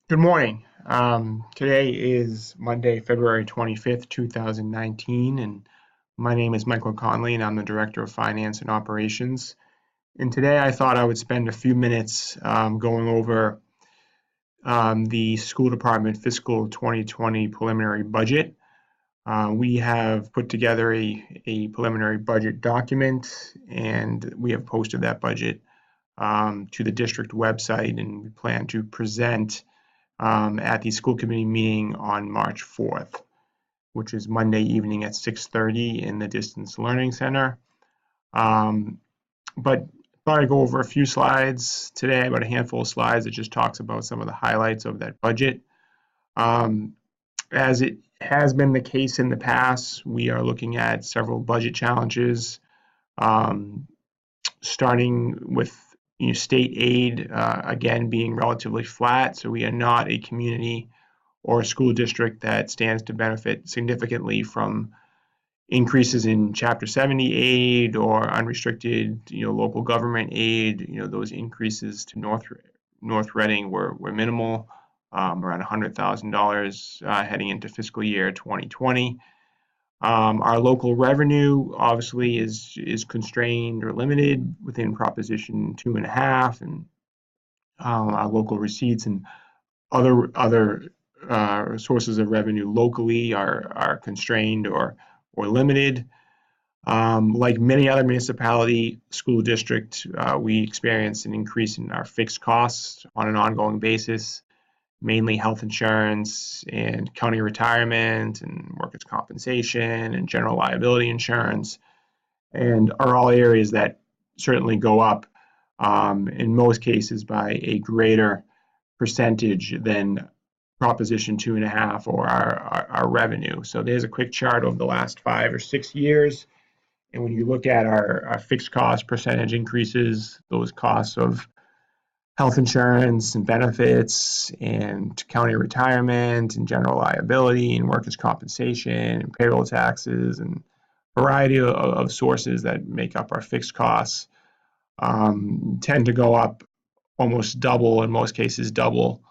Good morning. Today is Monday, February 25th, 2019, and my name is Michael Conley, and I'm the Director of Finance and Operations. And today I thought I would spend a few minutes going over the school department fiscal 2020 preliminary budget. We have put together a preliminary budget document, and we have posted that budget to the district website, and we plan to present at the school committee meeting on March 4th, which is Monday evening at 6:30 in the Distance Learning Center. But thought I'd go over a few slides today, about a handful of slides that just talks about some of the highlights of that budget. As it has been the case in the past, we are looking at several budget challenges, starting with state aid, again, being relatively flat. So we are not a community or a school district that stands to benefit significantly from increases in Chapter 70 aid or unrestricted, local government aid. Those increases to North Reading were minimal, around $100,000 heading into fiscal year 2020. Our local revenue obviously is constrained or limited within Proposition 2.5, and our local receipts and other sources of revenue locally are constrained or limited. Like many other municipality school districts, we experienced an increase in our fixed costs on an ongoing basis, mainly health insurance and county retirement and workers' compensation and general liability insurance, and are all areas that certainly go up in most cases by a greater percentage than Proposition 2.5 or our revenue. So there's a quick chart over the last 5 or 6 years. And when you look at our fixed cost percentage increases, those costs of health insurance and benefits and county retirement and general liability and workers' compensation and payroll taxes and a variety of sources that make up our fixed costs tend to go up almost double, in most cases double,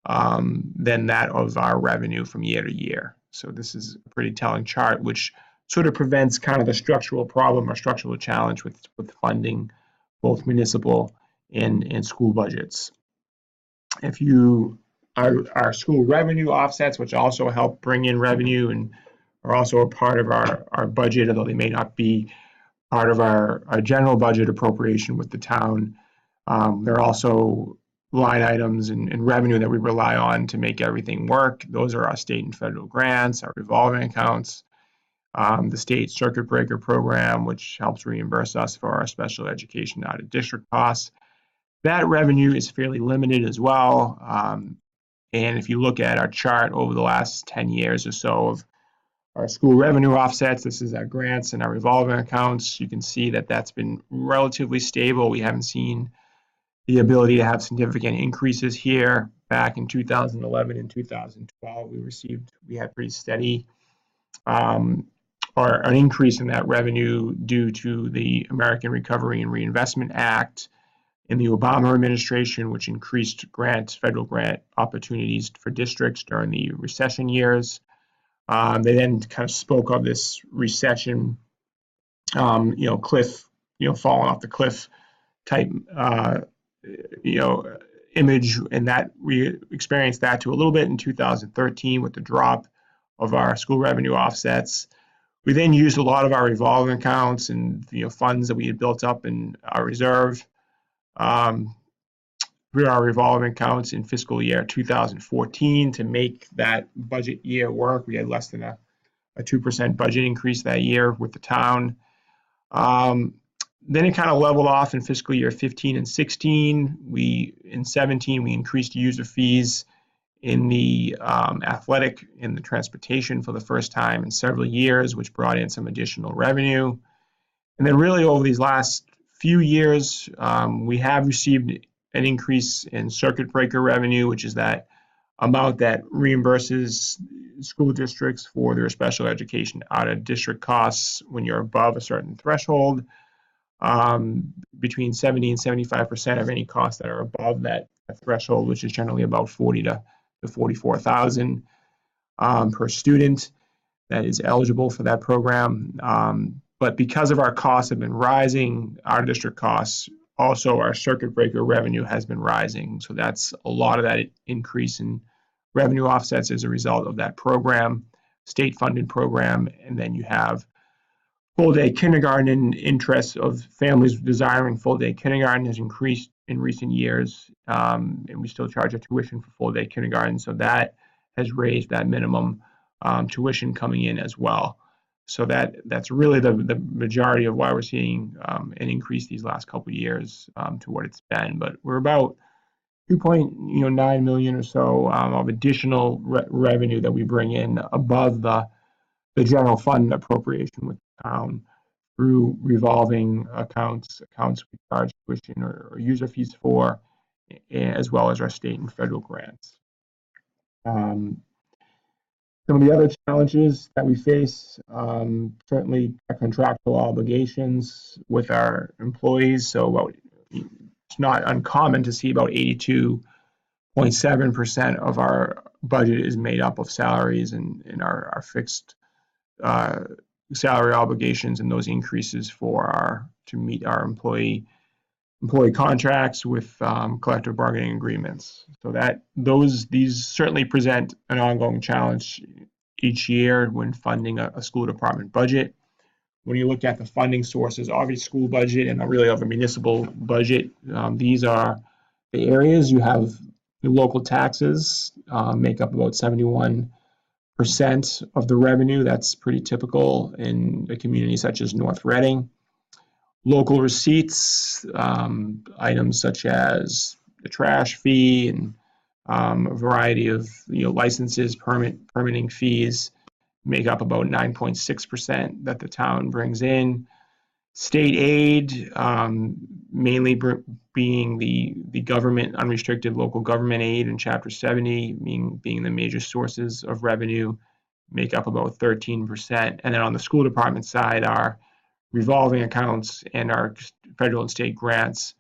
than that of our revenue from year to year. So this is a pretty telling chart, which sort of prevents kind of the structural problem or structural challenge with funding both municipal and school budgets. If you our school revenue offsets, which also help bring in revenue and are also a part of our budget, although they may not be part of our general budget appropriation with the town. They're also line items and revenue that we rely on to make everything work. Those are our state and federal grants, our revolving accounts, the state circuit breaker program, which helps reimburse us for our special education out of district costs. That revenue is fairly limited as well. And if you look at our chart over the last 10 years or so of our school revenue offsets, this is our grants and our revolving accounts, you can see that that's been relatively stable. We haven't seen the ability to have significant increases here. Back in 2011 and 2012, we had pretty steady or an increase in that revenue due to the American Recovery and Reinvestment Act in the Obama administration, which increased federal grant opportunities for districts during the recession years. They then kind of spoke of this recession, cliff, falling off the cliff type, image, and that we experienced that to a little bit in 2013 with the drop of our school revenue offsets. We then used a lot of our revolving accounts and funds that we had built up in our reserve through our revolving accounts in fiscal year 2014 to make that budget year work. We had less than a 2% budget increase that year with the town. Then it kind of leveled off in fiscal year 15 and 16. In 17, we increased user fees in the athletic and the transportation for the first time in several years, which brought in some additional revenue. And then really over these last few years, we have received an increase in circuit breaker revenue, which is that amount that reimburses school districts for their special education out of district costs when you're above a certain threshold. Between 70 and 75% of any costs that are above that threshold, which is generally about $40,000 to to 44,000 per student that is eligible for that program. But because of our costs have been rising, our district costs, also our circuit breaker revenue has been rising. So that's a lot of that increase in revenue offsets as a result of that program, state funded program. And then you have full day kindergarten. Interest of families desiring full day kindergarten has increased in recent years. And we still charge a tuition for full day kindergarten. So that has raised that minimum tuition coming in as well. So that's really the majority of why we're seeing an increase these last couple of years to what it's been. But we're about 2.9 million or so of additional revenue that we bring in above the general fund appropriation with the town through revolving accounts we charge tuition or user fees for, as well as our state and federal grants. Some of the other challenges that we face, certainly our contractual obligations with our employees. So it's not uncommon to see about 82.7% of our budget is made up of salaries and our fixed salary obligations, and those increases to meet our employee contracts with collective bargaining agreements. So these certainly present an ongoing challenge each year when funding a school department budget. When you look at the funding sources of a school budget and really of a municipal budget, these are the areas. You have the local taxes make up about 71% of the revenue. That's pretty typical in a community such as North Reading. Local receipts, items such as the trash fee and a variety of licenses, permitting fees make up about 9.6% that the town brings in. State aid, mainly being the government unrestricted local government aid and Chapter 70 being the major sources of revenue, make up about 13%. And then on the school department side, our revolving accounts and our federal and state grants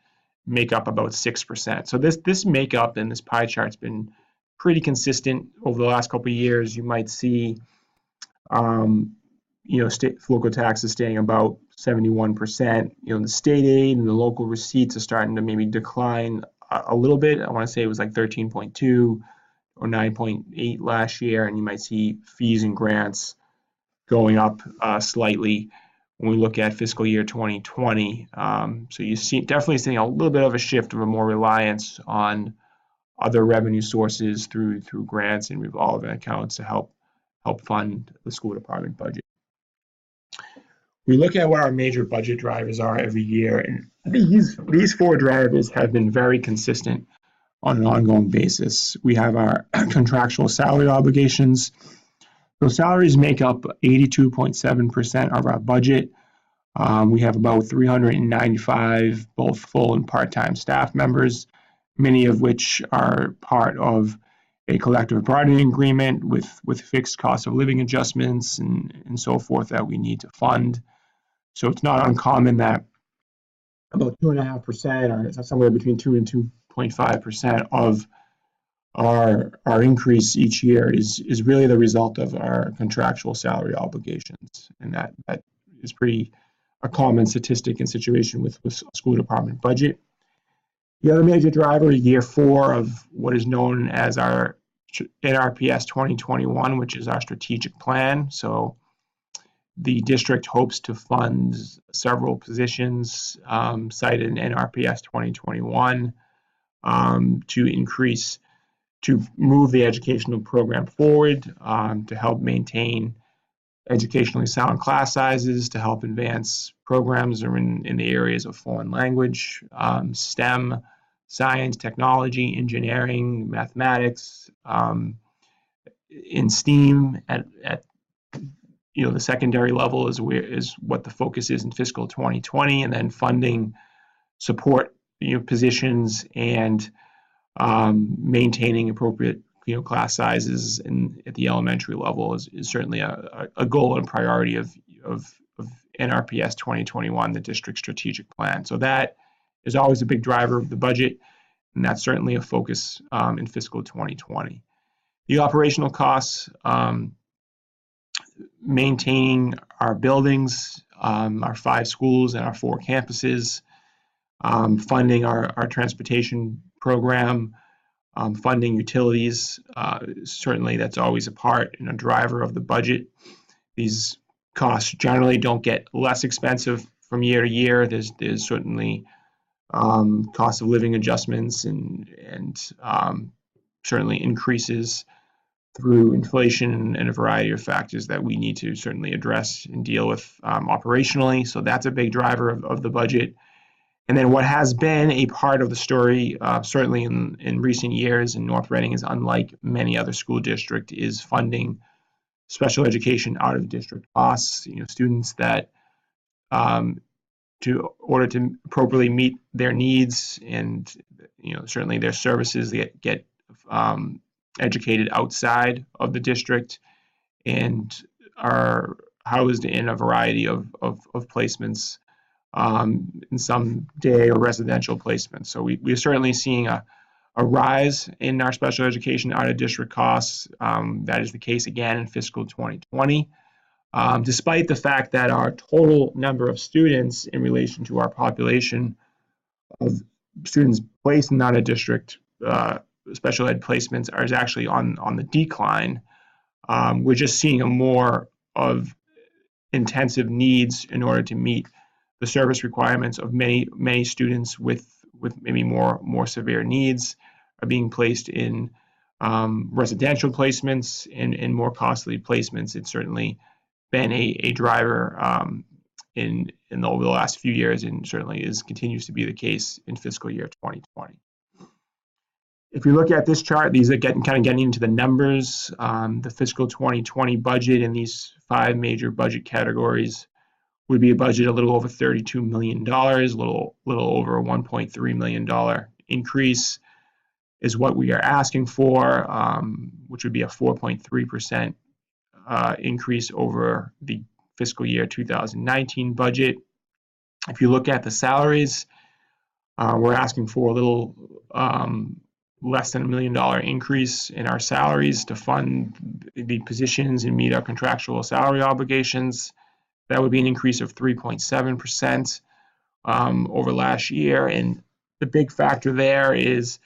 make up about 6%. So this makeup in this pie chart's been pretty consistent over the last couple of years. You might see, state local taxes staying about 71%. The state aid and the local receipts are starting to maybe decline a little bit. I want to say it was like 13.2 or 9.8 last year, and you might see fees and grants going up slightly when we look at fiscal year 2020. So you definitely seeing a little bit of a shift of a more reliance on other revenue sources through grants and revolving accounts to help fund the school department budget. We look at what our major budget drivers are every year, and these four drivers have been very consistent on an ongoing basis. We have our contractual salary obligations. So salaries make up 82.7% of our budget. We have about 395 both full and part-time staff members, many of which are part of a collective bargaining agreement with fixed cost of living adjustments and so forth that we need to fund. So it's not uncommon that about 2.5% or somewhere between 2 and 2.5% of our increase each year is really the result of our contractual salary obligations, and that is pretty a common statistic and situation with school department budget. The other major driver is year 4 of what is known as our NRPS 2021, which is our strategic plan. So the district hopes to fund several positions cited in NRPS 2021 to move the educational program forward, to help maintain educationally sound class sizes, to help advance programs in the areas of foreign language, STEM, science, technology, engineering, mathematics, in STEAM at the secondary level is what the focus is in fiscal 2020, and then funding support positions and maintaining appropriate class sizes at the elementary level is certainly a goal and priority of NRPS 2021, the district strategic plan. So that is always a big driver of the budget, and that's certainly a focus in fiscal 2020. The operational costs, maintaining our buildings, our 5 schools and our 4 campuses, funding our transportation program, funding utilities. Certainly that's always a part and a driver of the budget. These costs generally don't get less expensive from year to year. There's certainly cost of living adjustments and certainly increases through inflation and a variety of factors that we need to certainly address and deal with operationally. So that's a big driver of the budget. And then what has been a part of the story, certainly in recent years, and North Reading is unlike many other school districts, is funding special education out of district costs. Students that, to order to appropriately meet their needs and certainly their services, they get educated outside of the district and are housed in a variety of placements, in some day or residential placements. So we're certainly seeing a rise in our special education out of district costs. That is the case again in fiscal 2020. Despite the fact that our total number of students in relation to our population of students placed in out of district special ed placements is actually on the decline. We're just seeing a more of intensive needs in order to meet the service requirements of many students with maybe more severe needs are being placed in residential placements and more costly placements. It's certainly been a driver over the last few years, and certainly continues to be the case in fiscal year 2020. If you look at this chart, these are getting into the numbers. The fiscal 2020 budget in these 5 major budget categories would be a budget a little over $32 million, a little over a $1.3 million increase is what we are asking for, which would be a 4.3% increase over the fiscal year 2019 budget. If you look at the salaries, we're asking for a little less than $1 million increase in our salaries to fund the positions and meet our contractual salary obligations. That would be an increase of 3.7% over last year. And the big factor there is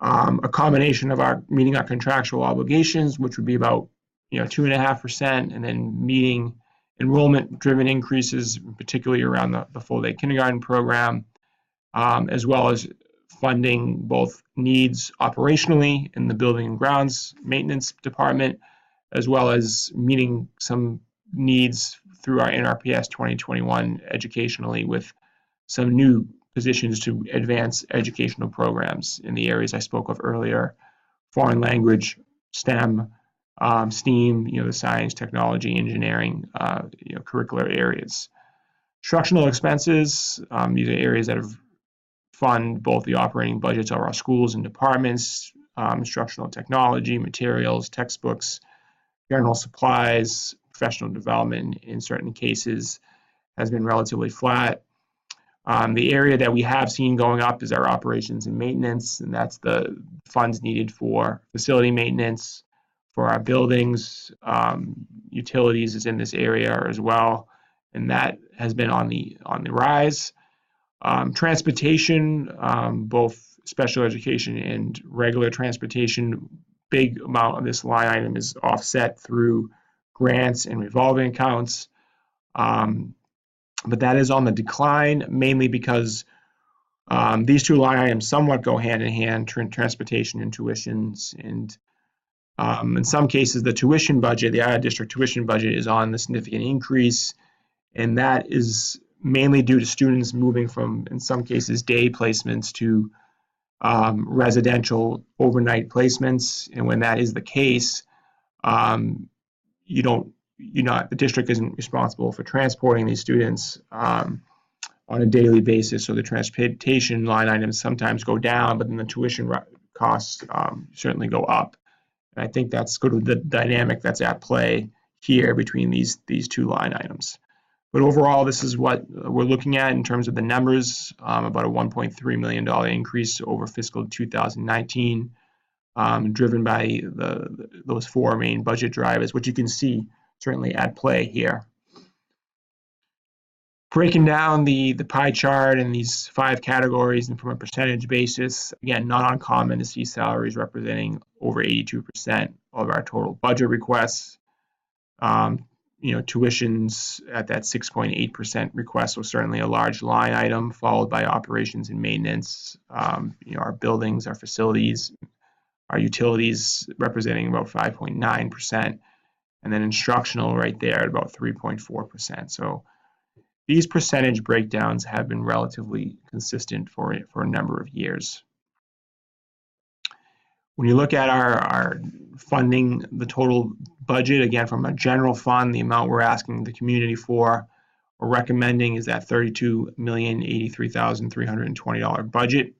a combination of our meeting our contractual obligations, which would be about 2.5%, and then meeting enrollment-driven increases, particularly around the full-day kindergarten program, as well as funding both needs operationally in the building and grounds maintenance department, as well as meeting some needs through our NRPS 2021 educationally with some new positions to advance educational programs in the areas I spoke of earlier: foreign language, STEM, STEAM, the science, technology, engineering, curricular areas. Instructional expenses, these are areas that have fund both the operating budgets of our schools and departments, instructional technology, materials, textbooks, general supplies, professional development in certain cases has been relatively flat. The area that we have seen going up is our operations and maintenance, and that's the funds needed for facility maintenance, for our buildings. Utilities is in this area as well, and that has been on the rise. Transportation, both special education and regular transportation, big amount of this line item is offset through grants and revolving accounts. But that is on the decline, mainly because these two line items somewhat go hand in hand, transportation and tuitions. And in some cases, the tuition budget, the out-of-district tuition budget, is on the significant increase, and that is mainly due to students moving from, in some cases, day placements to residential overnight placements. And when that is the case, the district isn't responsible for transporting these students on a daily basis. So the transportation line items sometimes go down, but then the tuition costs certainly go up. And I think that's sort of the dynamic that's at play here between these two line items. But overall, this is what we're looking at in terms of the numbers, about a $1.3 million increase over fiscal 2019. driven by those four main budget drivers, which you can see certainly at play here. Breaking down the pie chart in these 5 categories and from a percentage basis, again, not uncommon to see salaries representing over 82% of our total budget requests. Tuitions at that 6.8% request was certainly a large line item, followed by operations and maintenance, our buildings, our facilities, our utilities representing about 5.9%, and then instructional right there at about 3.4%. So these percentage breakdowns have been relatively consistent for a number of years. When you look at our funding, the total budget, again, from a general fund, the amount we're asking the community for or recommending is that $32,083,320 budget,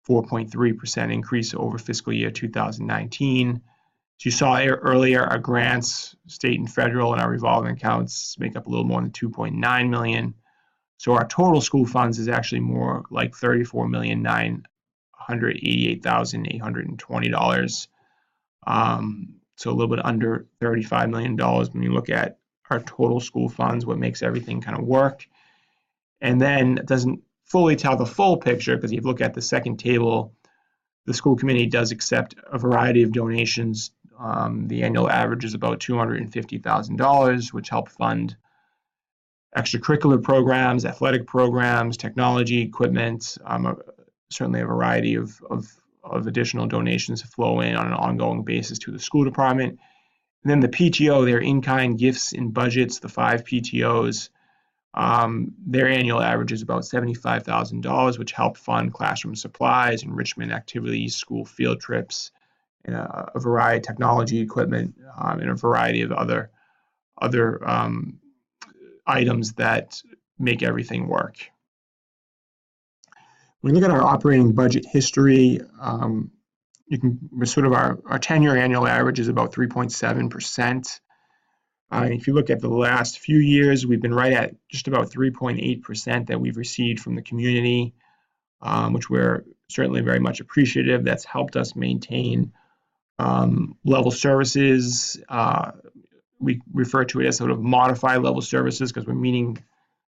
4.3% increase over fiscal year 2019. As you saw earlier, our grants, state and federal, and our revolving accounts make up a little more than $2.9 million. So our total school funds is actually more like $34,988,820. So a little bit under $35 million when you look at our total school funds, what makes everything kind of work. And then it doesn't fully tell the full picture, because if you look at the second table, the school committee does accept a variety of donations. The annual average is about $250,000, which help fund extracurricular programs, athletic programs, technology, equipment, certainly a variety of additional donations flow in on an ongoing basis to the school department. And then the PTO, their in-kind gifts and budgets, the 5 PTOs, their annual average is about $75,000, which help fund classroom supplies, enrichment activities, school field trips, and a variety of technology equipment, and a variety of other items that make everything work. When you look at our operating budget history, you can sort of our 10-year annual average is about 3.7%. If you look at the last few years, we've been right at just about 3.8% that we've received from the community, which we're certainly very much appreciative. That's helped us maintain level services. We refer to it as sort of modified level services, because we're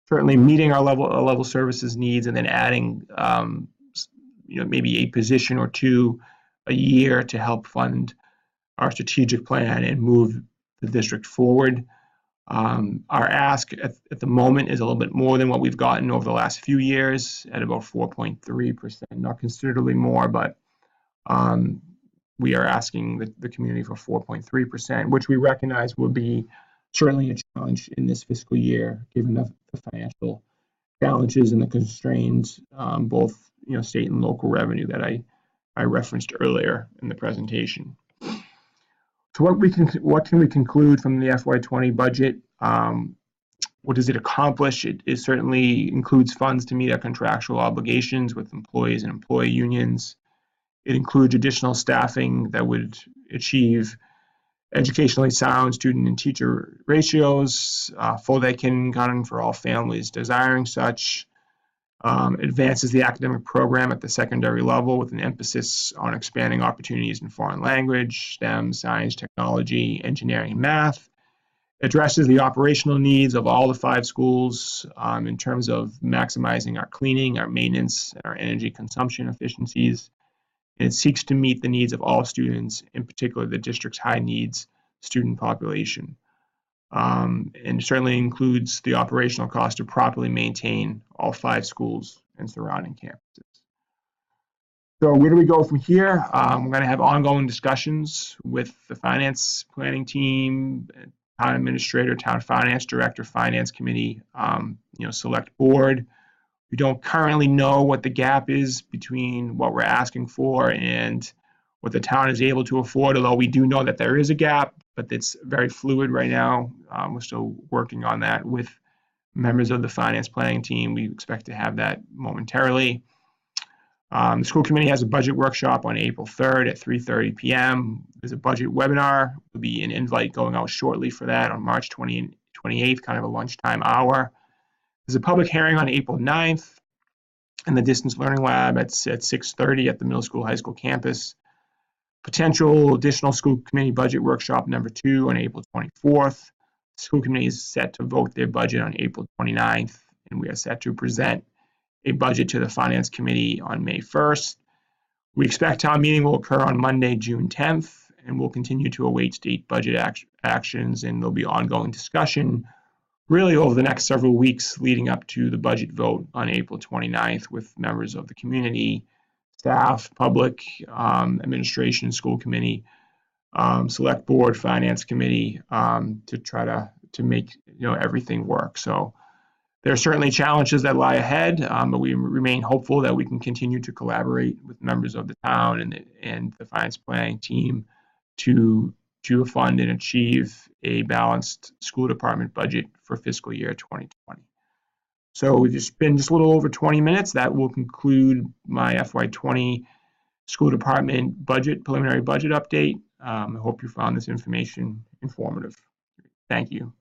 certainly meeting our level services needs, and then adding maybe a position or two a year to help fund our strategic plan and move the district forward. Our ask at the moment is a little bit more than what we've gotten over the last few years, at about 4.3%, not considerably more, but we are asking the community for 4.3%, which we recognize will be certainly a challenge in this fiscal year, given the financial challenges and the constraints, both state and local revenue that I referenced earlier in the presentation. So what can we conclude from the FY20 budget? What does it accomplish? It certainly includes funds to meet our contractual obligations with employees and employee unions. It includes additional staffing that would achieve educationally sound student and teacher ratios, full-day kindergarten for all families desiring such. Advances the academic program at the secondary level with an emphasis on expanding opportunities in foreign language, STEM, science, technology, engineering, and math. Addresses the operational needs of all the 5 schools in terms of maximizing our cleaning, our maintenance, and our energy consumption efficiencies. And it seeks to meet the needs of all students, in particular the district's high needs student population. And certainly includes the operational cost to properly maintain all 5 schools and surrounding campuses. So where do we go from here? We're going to have ongoing discussions with the finance planning team, town administrator, town finance director, finance committee, select board. We don't currently know what the gap is between what we're asking for and what the town is able to afford, although we do know that there is a gap, but it's very fluid right now. We're still working on that with members of the finance planning team. We expect to have that momentarily. The school committee has a budget workshop on April 3rd at 3:30 p.m. There's a budget webinar. There'll be an invite going out shortly for that on March 28th, kind of a lunchtime hour. There's a public hearing on April 9th in the Distance Learning Lab at 6:30 at the middle school, high school campus. Potential additional school committee budget workshop number 2 on April 24th. The school committee is set to vote their budget on April 29th, and we are set to present a budget to the finance committee on May 1st. We expect town meeting will occur on Monday, June 10th, and we'll continue to await state budget actions, and there'll be ongoing discussion really over the next several weeks leading up to the budget vote on April 29th with members of the community, staff, public, administration, school committee, select board, finance committee, to try to make everything work. So there are certainly challenges that lie ahead, but we remain hopeful that we can continue to collaborate with members of the town and the finance planning team to fund and achieve a balanced school department budget for fiscal year 2020. So we've just been just a little over 20 minutes. That will conclude my FY20 school department preliminary budget update. I hope you found this information informative. Thank you.